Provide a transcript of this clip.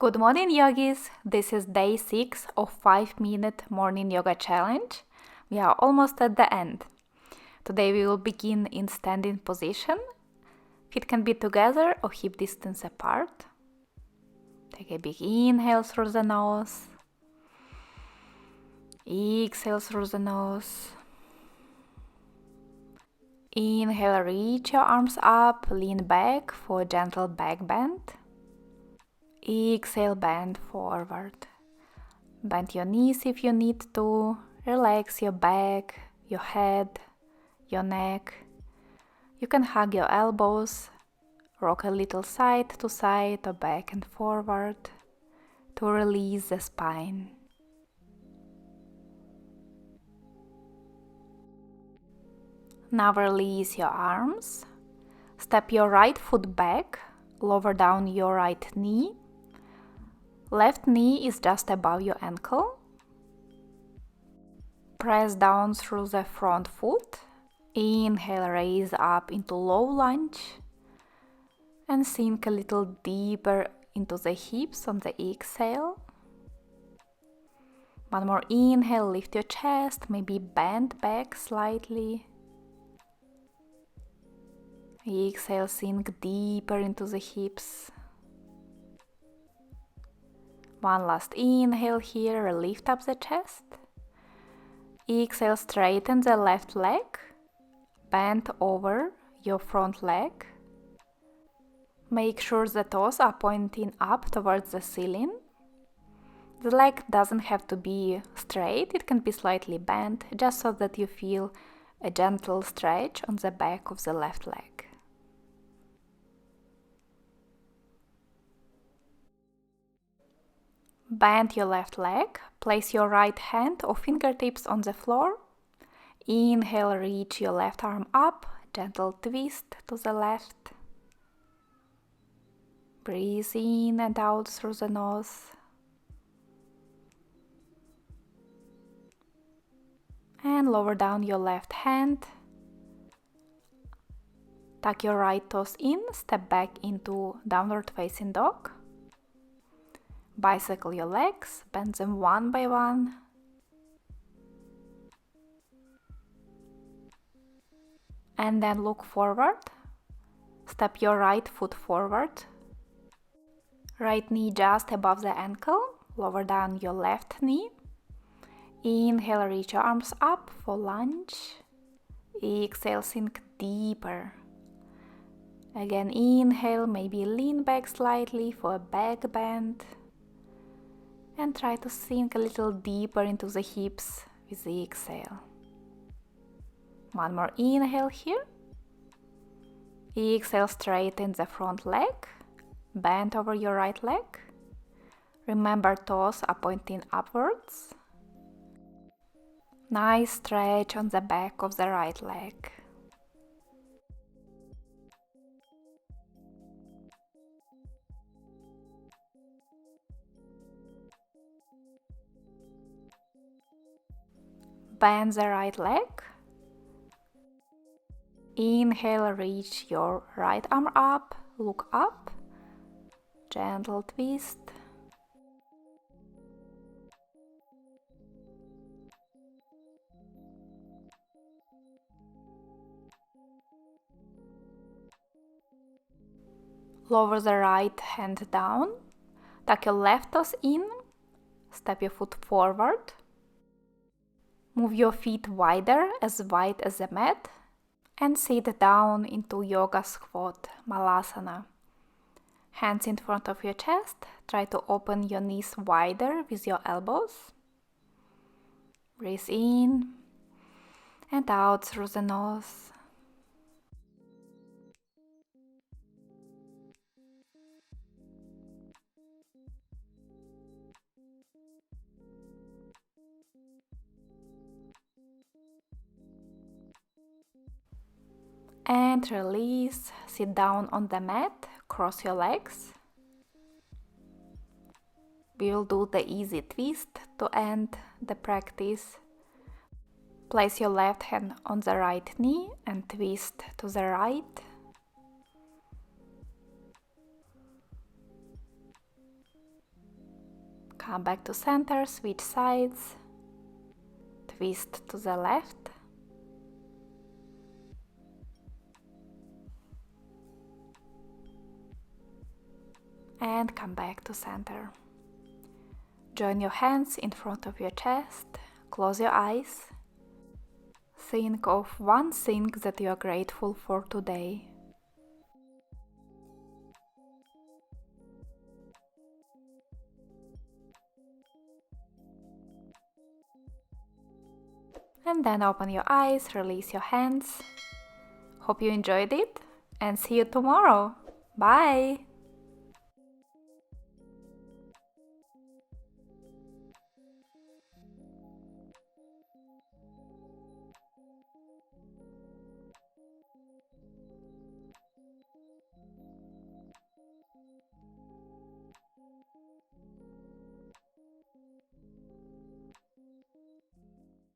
Good morning, yogis. This is day 6 of 5-minute morning yoga challenge. We are almost at the end. Today we will begin in standing position. Feet can be together or hip distance apart. Take a big inhale through the nose. Exhale through the nose. Inhale, reach your arms up, lean back for a gentle back bend. Exhale, bend forward. Bend your knees if you need to. Relax your back, your head, your neck. You can hug your elbows. Rock a little side to side or back and forward to release the spine. Now release your arms. Step your right foot back. Lower down your right knee. Left knee is just above your ankle. Press down through the front foot. Inhale, raise up into low lunge. And sink a little deeper into the hips on the exhale. One more inhale, lift your chest, maybe bend back slightly. Exhale, sink deeper into the hips. One last inhale here, lift up the chest. Exhale, straighten the left leg. Bend over your front leg. Make sure the toes are pointing up towards the ceiling. The leg doesn't have to be straight, it can be slightly bent, just so that you feel a gentle stretch on the back of the left leg. Bend your left leg, place your right hand or fingertips on the floor. Inhale, reach your left arm up, gentle twist to the left. Breathe in and out through the nose. And lower down your left hand. Tuck your right toes in, step back into downward facing dog. Bicycle your legs, bend them one by one. And then look forward. Step your right foot forward. Right knee just above the ankle. Lower down your left knee. Inhale, reach your arms up for lunge. Exhale, sink deeper. Again, inhale, maybe lean back slightly for a back bend. And try to sink a little deeper into the hips with the exhale. One more inhale here. Exhale, straighten the front leg. Bend over your right leg. Remember, toes are pointing upwards. Nice stretch on the back of the right leg. Bend the right leg. Inhale, reach your right arm up, look up. Gentle twist. Lower the right hand down. Tuck your left toes in. Step your foot forward. Move your feet wider, as wide as the mat. And sit down into yoga squat, malasana. Hands in front of your chest. Try to open your knees wider with your elbows. Breathe in and out through the nose. And release. Sit down on the mat, cross your legs. We will do the easy twist to end the practice. Place your left hand on the right knee and twist to the right. Come back to center, switch sides, twist to the left, and come back to center. Join your hands in front of your chest, close your eyes. Think of one thing that you are grateful for today. And then open your eyes, release your hands. Hope you enjoyed it and see you tomorrow. Bye!